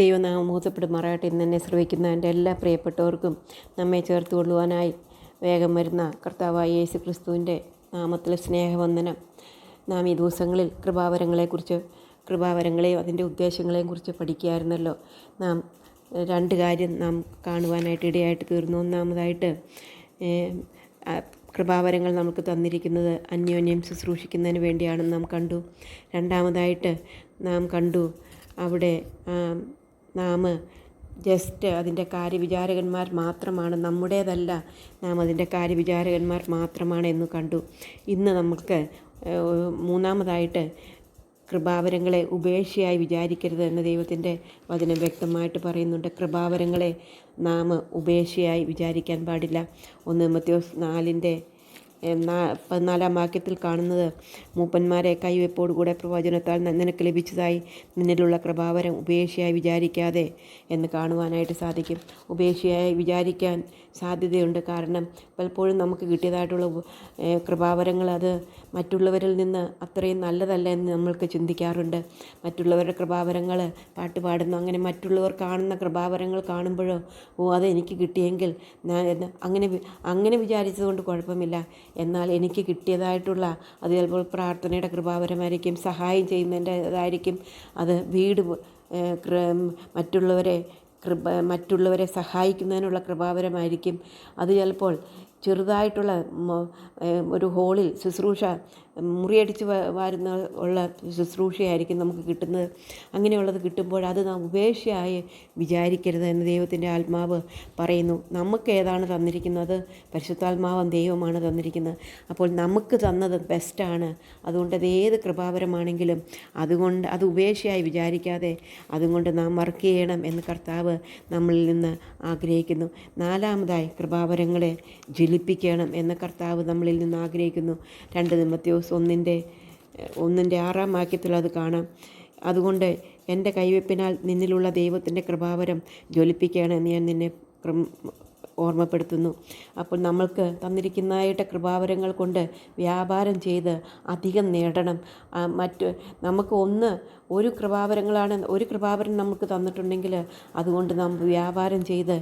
ദൈവനാമം മഹത്വപ്പെടുമാറാകട്ടെ. ഇന്ന് എന്നെ ശ്രവിക്കുന്ന എൻ്റെ എല്ലാ പ്രിയപ്പെട്ടവർക്കും നമ്മെ ചേർത്ത് കൊള്ളുവാനായി വേഗം വരുന്ന കർത്താവായ യേശു ക്രിസ്തുവിൻ്റെ നാമത്തിൽ സ്നേഹവന്ദനം. നാം ഈ ദിവസങ്ങളിൽ കൃപാവരങ്ങളെയും അതിൻ്റെ ഉദ്ദേശങ്ങളെയും കുറിച്ച് പഠിക്കുകയായിരുന്നല്ലോ. നാം രണ്ട് കാര്യം നാം കാണുവാനായിട്ട് ഇടയായിട്ട് തീർന്നു. ഒന്നാമതായിട്ട് കൃപാവരങ്ങൾ നമുക്ക് തന്നിരിക്കുന്നത് അന്യോന്യം ശുശ്രൂഷിക്കുന്നതിന് വേണ്ടിയാണെന്ന് നാം കണ്ടു. രണ്ടാമതായിട്ട് നാം കണ്ടു അവിടെ നാം ജസ്റ്റ് അതിൻ്റെ കാര്യവിചാരകന്മാർ മാത്രമാണ്, നമ്മുടേതല്ല, നാം അതിൻ്റെ കാര്യവിചാരകന്മാർ മാത്രമാണ് എന്ന് കണ്ടു. ഇന്ന് നമുക്ക് മൂന്നാമതായിട്ട് കൃപാവരങ്ങളെ ഉപേക്ഷയായി വിചാരിക്കരുത് എന്ന് ദൈവത്തിൻ്റെ വചനം വ്യക്തമായിട്ട് പറയുന്നുണ്ട്. കൃപാവരങ്ങളെ നാം ഉപേക്ഷയായി വിചാരിക്കാൻ പാടില്ല. 1 തിമോഥെയോസ് 4:14 വാക്യത്തിൽ കാണുന്നത്, മൂപ്പന്മാരെ കൈവെപ്പോടുകൂടെ പ്രവചനത്താൽ നിനക്ക് ലഭിച്ചതായി നിന്നിലുള്ള കൃപാവരം ഉപേക്ഷയായി വിചാരിക്കാതെ എന്ന് കാണുവാനായിട്ട് സാധിക്കും. ഉപേക്ഷയായി വിചാരിക്കാൻ സാധ്യതയുണ്ട്. കാരണം പലപ്പോഴും നമുക്ക് കിട്ടിയതായിട്ടുള്ള കൃപാവരങ്ങൾ അത് മറ്റുള്ളവരിൽ നിന്ന് അത്രയും നല്ലതല്ല എന്ന് നമ്മൾക്ക് ചിന്തിക്കാറുണ്ട്. മറ്റുള്ളവരുടെ കൃപാവരങ്ങൾ പാട്ട് പാടുന്നു, അങ്ങനെ മറ്റുള്ളവർ കാണുന്ന കൃപാവരങ്ങൾ കാണുമ്പോഴോ അതെനിക്ക് കിട്ടിയെങ്കിൽ അങ്ങനെ വിചാരിച്ചതുകൊണ്ട് കുഴപ്പമില്ല. എന്നാൽ എനിക്ക് കിട്ടിയതായിട്ടുള്ള അത് ചിലപ്പോൾ പ്രാർത്ഥനയുടെ കൃപാവരമായിരിക്കും, സഹായം ചെയ്യുന്നതിൻ്റെതായിരിക്കും, അത് മറ്റുള്ളവരെ സഹായിക്കുന്നതിനുള്ള കൃപാവരമായിരിക്കും. അത് ചിലപ്പോൾ ചെറുതായിട്ടുള്ള ഒരു ഹോളിൽ ശുശ്രൂഷ, മുറിയടിച്ച് വരുന്ന ഉള്ള ശുശ്രൂഷയായിരിക്കും നമുക്ക് കിട്ടുന്നത്. അങ്ങനെയുള്ളത് കിട്ടുമ്പോൾ അത് നാം ഉപേക്ഷയായി വിചാരിക്കരുത് എന്ന് ദൈവത്തിൻ്റെ ആത്മാവ് പറയുന്നു. നമുക്ക് ഏതാണ് തന്നിരിക്കുന്നത്? പരിശുദ്ധാത്മാവും ദൈവമാണ് തന്നിരിക്കുന്നത്. അപ്പോൾ നമുക്ക് തന്നത് ബെസ്റ്റാണ്. അതുകൊണ്ട് അത് ഏത് കൃപാവരമാണെങ്കിലും അത് ഉപേക്ഷയായി വിചാരിക്കാതെ അതുകൊണ്ട് നാം വർക്ക് ചെയ്യണം എന്ന് കർത്താവ് നമ്മളിൽ നിന്ന് ആഗ്രഹിക്കുന്നു. നാലാമതായി കൃപാവരങ്ങളെ ജ്വലിപ്പിക്കണം എന്ന് കർത്താവ് നമ്മളിൽ നിന്ന് ആഗ്രഹിക്കുന്നു. 2 തിമോഥെയോസ് 1:6 വാക്യത്തിൽ അത് കാണാം. അതുകൊണ്ട് എൻ്റെ കൈവെപ്പിനാൽ നിന്നിലുള്ള ദൈവത്തിൻ്റെ കൃപാവരം ജ്വലിപ്പിക്കുകയാണെന്ന് ഞാൻ നിന്നെ ഓർമ്മപ്പെടുത്തുന്നു. അപ്പോൾ നമ്മൾക്ക് തന്നിരിക്കുന്നതായിട്ട് കൃപാവരങ്ങൾ കൊണ്ട് വ്യാപാരം ചെയ്ത് അധികം നേടണം. നമുക്ക് ഒരു കൃപാവരം നമുക്ക് തന്നിട്ടുണ്ടെങ്കിൽ അതുകൊണ്ട് നാം വ്യാപാരം ചെയ്ത്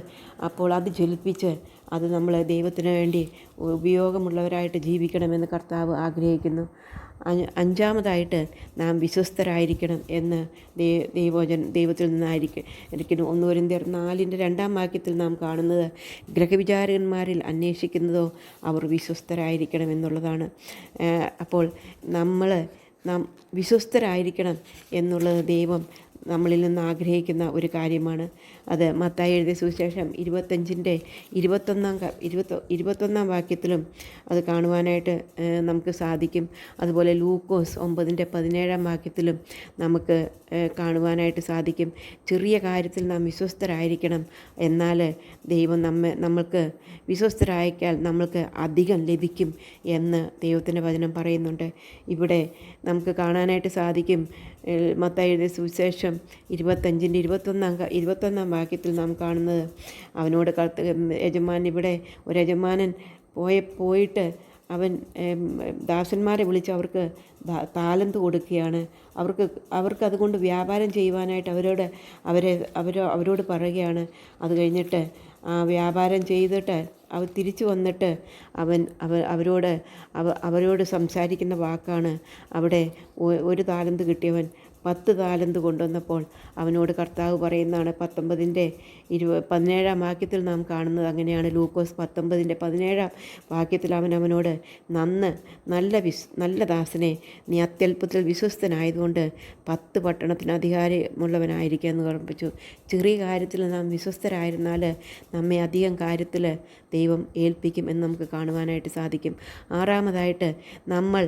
അപ്പോൾ അത് ജ്വലിപ്പിച്ച് അത് നമ്മൾ ദൈവത്തിന് വേണ്ടി ഉപയോഗമുള്ളവരായിട്ട് ജീവിക്കണമെന്ന് കർത്താവ് ആഗ്രഹിക്കുന്നു. അഞ്ചാമതായിട്ട് നാം വിശ്വസ്തരായിരിക്കണം എന്ന് ദൈവത്തിൽ നിന്നായിരിക്കുന്നു. 1 കൊരിന്ത്യർ 4:2 വാക്യത്തിൽ നാം കാണുന്നത്, ഗ്രഹവിചാരകന്മാരിൽ അന്വേഷിക്കുന്നതോ അവർ വിശ്വസ്തരായിരിക്കണം എന്നുള്ളതാണ്. അപ്പോൾ നാം വിശ്വസ്തരായിരിക്കണം എന്നുള്ളത് ദൈവം നമ്മളിൽ നിന്ന് ആഗ്രഹിക്കുന്ന ഒരു കാര്യമാണ്. അത് മത്തായി എഴുതിയ സുവിശേഷം 25:21 വാക്യത്തിലും അത് കാണുവാനായിട്ട് നമുക്ക് സാധിക്കും. അതുപോലെ ലൂക്കോസ് 9:17 വാക്യത്തിലും നമുക്ക് കാണുവാനായിട്ട് സാധിക്കും. ചെറിയ കാര്യത്തിൽ നാം വിശ്വസ്തരായിരിക്കണം, എന്നാൽ ദൈവം നമ്മൾക്ക് വിശ്വസ്തരായാൽ നമ്മൾക്ക് അധികം ലഭിക്കും എന്ന് ദൈവത്തിൻ്റെ വചനം പറയുന്നുണ്ട്. ഇവിടെ നമുക്ക് കാണാനായിട്ട് സാധിക്കും. മത്തായി എഴുതിയ സുവിശേഷം 25:21 വാക്യത്തിൽ നാം കാണുന്നത്, അവനോട് ഇവിടെ ഒരു യജമാനൻ പോയിട്ട് അവൻ ദാസന്മാരെ വിളിച്ച് അവർക്ക് താലന്ത് കൊടുക്കുകയാണ്. അവർക്ക് അതുകൊണ്ട് വ്യാപാരം ചെയ്യുവാനായിട്ട് അവരോട് പറയുകയാണ്. അത് കഴിഞ്ഞിട്ട് വ്യാപാരം ചെയ്തിട്ട് അവർ തിരിച്ചു വന്നിട്ട് അവരോട് സംസാരിക്കുന്ന വാക്കാണ്, അവിടെ 1 താലന്ത് കിട്ടിയവൻ 10 താലന്ത് കൊണ്ടുവന്നപ്പോൾ അവനോട് കർത്താവ് പറയുന്നതാണ്. 19:17 വാക്യത്തിൽ നാം കാണുന്നത് അങ്ങനെയാണ്. ലൂക്കോസ് 19:17 വാക്യത്തിൽ അവനോട്, നല്ല ദാസനെ, നീ അത്യല്പത്തിൽ വിശ്വസ്തനായതുകൊണ്ട് 10 പട്ടണത്തിന് അധികാരമുള്ളവനായിരിക്കുക എന്ന് ഓർമ്മിപ്പിച്ചു. ചെറിയ കാര്യത്തിൽ നാം വിശ്വസ്തരായിരുന്നാൽ നമ്മെ അധികം കാര്യത്തിൽ ദൈവം ഏൽപ്പിക്കും എന്ന് നമുക്ക് കാണുവാനായിട്ട് സാധിക്കും. ആറാമതായിട്ട് നമ്മൾ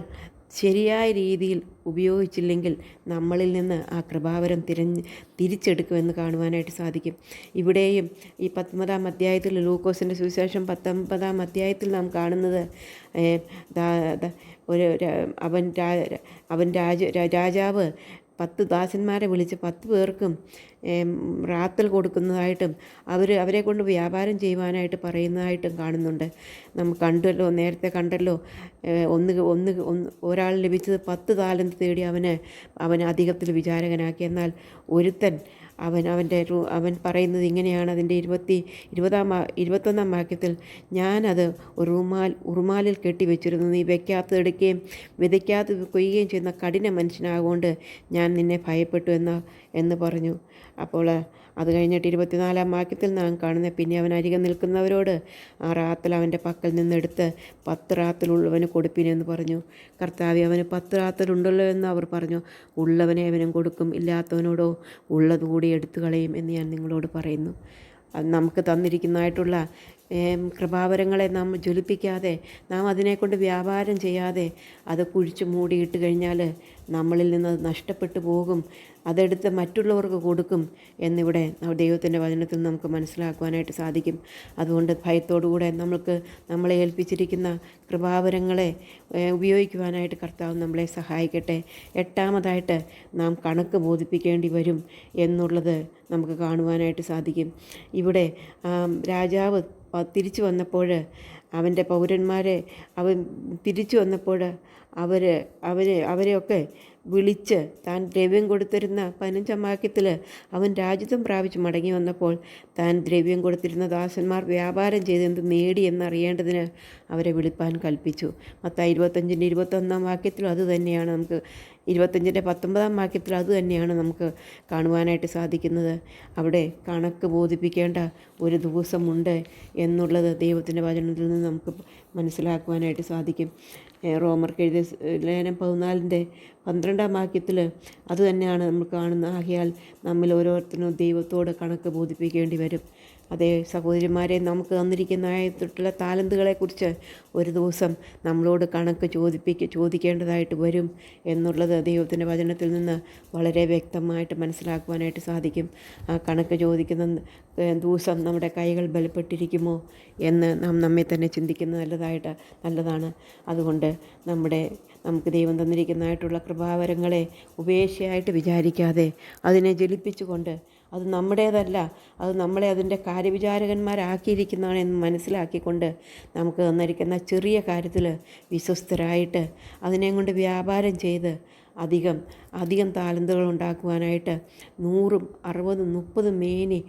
ശരിയായ രീതിയിൽ ഉപയോഗിച്ചില്ലെങ്കിൽ നമ്മളിൽ നിന്ന് ആ കൃപാവരം തിരിച്ചെടുക്കുമെന്ന് കാണുവാനായിട്ട് സാധിക്കും. ഇവിടെയും ഈ 19 അധ്യായത്തിൽ, ലൂക്കോസിൻ്റെ സുവിശേഷം 19 അധ്യായത്തിൽ നാം കാണുന്നത്, രാജാവ് 10 ദാസന്മാരെ വിളിച്ച് 10 പേർക്കും റാത്തൽ കൊടുക്കുന്നതായിട്ടും അവരെ കൊണ്ട് വ്യാപാരം ചെയ്യുവാനായിട്ട് പറയുന്നതായിട്ടും കാണുന്നുണ്ട്. നേരത്തെ കണ്ടല്ലോ, ഒരാൾ ലഭിച്ചത് 10 താലന്ത് തേടി അവന് അധികത്തിൽ വിചാരകനാക്കി. എന്നാൽ ഒരുത്തൻ അവൻ പറയുന്നത് ഇങ്ങനെയാണ്. അതിൻ്റെ 21-ാം വാക്യത്തിൽ, ഞാനത് ഉറുമാലിൽ കെട്ടിവെച്ചിരുന്നു, നീ വയ്ക്കാത്തതെടുക്കുകയും വിതയ്ക്കാത്തത് കൊയ്യുകയും ചെയ്യുന്ന കഠിന മനുഷ്യനാകൊണ്ട് ഞാൻ നിന്നെ ഭയപ്പെട്ടു എന്ന് പറഞ്ഞു. അപ്പോൾ അത് കഴിഞ്ഞിട്ട് 24-ാം വാക്യത്തിൽ നാം കാണുന്നത്, പിന്നെ അവൻ അരികെ നിൽക്കുന്നവരോട് ആ റാത്തൽ അവൻ്റെ പക്കൽ നിന്നെടുത്ത് 10 റാത്തലുള്ളവന് കൊടുപ്പിനെന്ന് പറഞ്ഞു. കർത്താവേ, അവന് 10 റാത്തലുണ്ടല്ലോ എന്ന് അവർ പറഞ്ഞു. ഉള്ളവനെ അവനും കൊടുക്കും, ഇല്ലാത്തവനോടോ ഉള്ളതുകൂടി എടുത്തു കളയും എന്ന് ഞാൻ നിങ്ങളോട് പറയുന്നു. അത് നമുക്ക് തന്നിരിക്കുന്നതായിട്ടുള്ള കൃപാവരങ്ങളെ നാം ജ്വലിപ്പിക്കാതെ, നാം അതിനെക്കൊണ്ട് വ്യാപാരം ചെയ്യാതെ അത് കുഴിച്ച് മൂടിയിട്ട് കഴിഞ്ഞാൽ നമ്മളിൽ നിന്ന് നഷ്ടപ്പെട്ടു പോകും. അതെടുത്ത് മറ്റുള്ളവർക്ക് കൊടുക്കും എന്നിവിടെ ദൈവത്തിൻ്റെ വചനത്തിൽ നമുക്ക് മനസ്സിലാക്കുവാനായിട്ട് സാധിക്കും. അതുകൊണ്ട് ഭയത്തോടുകൂടെ നമ്മളെ ഏൽപ്പിച്ചിരിക്കുന്ന കൃപാവരങ്ങളെ ഉപയോഗിക്കുവാനായിട്ട് കർത്താവ് നമ്മളെ സഹായിക്കട്ടെ. 8ാമതായിട്ട് നാം കണക്ക് ബോധിപ്പിക്കേണ്ടി വരും എന്നുള്ളത് നമുക്ക് കാണുവാനായിട്ട് സാധിക്കും. ഇവിടെ രാജാവ് തിരിച്ചു വന്നപ്പോൾ അവൻ്റെ പൗരന്മാരെ അവൻ തിരിച്ചു വന്നപ്പോൾ അവരെയൊക്കെ വിളിച്ച് താൻ ദ്രവ്യം കൊടുത്തിരുന്ന 15-ാം വാക്യത്തിൽ അവൻ രാജ്യത്വം പ്രാപിച്ച് മടങ്ങി വന്നപ്പോൾ താൻ ദ്രവ്യം കൊടുത്തിരുന്ന ദാസന്മാർ വ്യാപാരം ചെയ്ത് എന്ത് നേടി എന്നറിയേണ്ടതിന് അവരെ വിളിപ്പാൻ കൽപ്പിച്ചു. മത്തായി 25-ൻ്റെ 21-ാം വാക്യത്തിലും അതുതന്നെയാണ് നമുക്ക് 25-ൻ്റെ 19-ാം വാക്യത്തിൽ അതുതന്നെയാണ് നമുക്ക് കാണുവാനായിട്ട് സാധിക്കുന്നത്. അവിടെ കണക്ക് ബോധിപ്പിക്കേണ്ട ഒരു ദിവസമുണ്ട് എന്നുള്ളത് ദൈവത്തിൻ്റെ വചനത്തിൽ നിന്ന് നമുക്ക് മനസ്സിലാക്കുവാനായിട്ട് സാധിക്കും. റോമർക്ക് എഴുതിയ ലേഖനം 14-ൻ്റെ 12-ാം വാക്യത്തിൽ അതുതന്നെയാണ് നമ്മൾ കാണുന്നത്. ആകയാൽ നമ്മിൽ ഓരോരുത്തരും ദൈവത്തോട് കണക്ക് ബോധിപ്പിക്കേണ്ടി വരും. അതേ സഹോദരിമാരെ, നമുക്ക് തന്നിരിക്കുന്നതായിട്ടുള്ള താലന്തുകളെക്കുറിച്ച് ഒരു ദിവസം നമ്മളോട് കണക്ക് ചോദിക്കേണ്ടതായിട്ട് വരും എന്നുള്ളത് ദൈവത്തിൻ്റെ വചനത്തിൽ നിന്ന് വളരെ വ്യക്തമായിട്ട് മനസ്സിലാക്കുവാനായിട്ട് സാധിക്കും. ആ കണക്ക് ചോദിക്കുന്ന ദിവസം നമ്മുടെ കൈകൾ ബലപ്പെട്ടിരിക്കുമോ എന്ന് നമ്മെ തന്നെ ചിന്തിക്കുന്നത് നല്ലതാണ്. അതുകൊണ്ട് നമുക്ക് ദൈവം തന്നിരിക്കുന്നതായിട്ടുള്ള കൃപാവരങ്ങളെ ഉപേക്ഷയായിട്ട് വിചാരിക്കാതെ അതിനെ ജ്വലിപ്പിച്ചുകൊണ്ട്, അത് നമ്മുടേതല്ല, അത് നമ്മളെ അതിൻ്റെ കാര്യവിചാരകന്മാരാക്കിയിരിക്കുന്നതാണ് എന്ന് മനസ്സിലാക്കിക്കൊണ്ട് നമുക്ക് തന്നിരിക്കുന്ന ചെറിയ കാര്യത്തിൽ വിശ്വസ്തരായിട്ട് അതിനെ കൊണ്ട് വ്യാപാരം ചെയ്ത് അധികം താലന്തുകൾ ഉണ്ടാക്കുവാനായിട്ട് 100, 60, 30 മേനി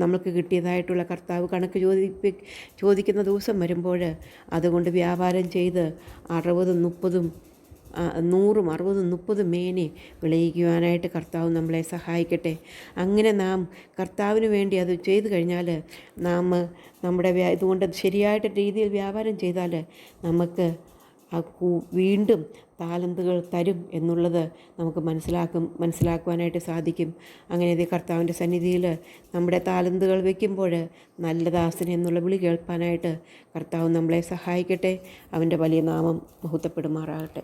നമ്മൾക്ക് കിട്ടിയതായിട്ടുള്ള കർത്താവ് കണക്ക് ചോദിക്കുന്ന ദിവസം വരുമ്പോൾ അതുകൊണ്ട് വ്യാപാരം ചെയ്ത് 60, 30, 100, 60, 30 മേനി വിളയിക്കുവാനായിട്ട് കർത്താവ് നമ്മളെ സഹായിക്കട്ടെ. അങ്ങനെ നാം കർത്താവിന് വേണ്ടി അത് ചെയ്തു കഴിഞ്ഞാൽ ഇതുകൊണ്ട് ശരിയായിട്ട് രീതിയിൽ വ്യാപാരം ചെയ്താൽ നമുക്ക് വീണ്ടും താലന്തുകൾ തരും എന്നുള്ളത് നമുക്ക് മനസ്സിലാക്കുവാനായിട്ട് സാധിക്കും. അങ്ങനെ കർത്താവിൻ്റെ സന്നിധിയിൽ നമ്മുടെ താലന്തുകൾ വയ്ക്കുമ്പോൾ നല്ല ദാസൻ എന്നുള്ള വിളി കേൾപ്പാനായിട്ട് കർത്താവ് നമ്മളെ സഹായിക്കട്ടെ. അവൻ്റെ വലിയ നാമം മഹത്വപ്പെടുമാറാകട്ടെ.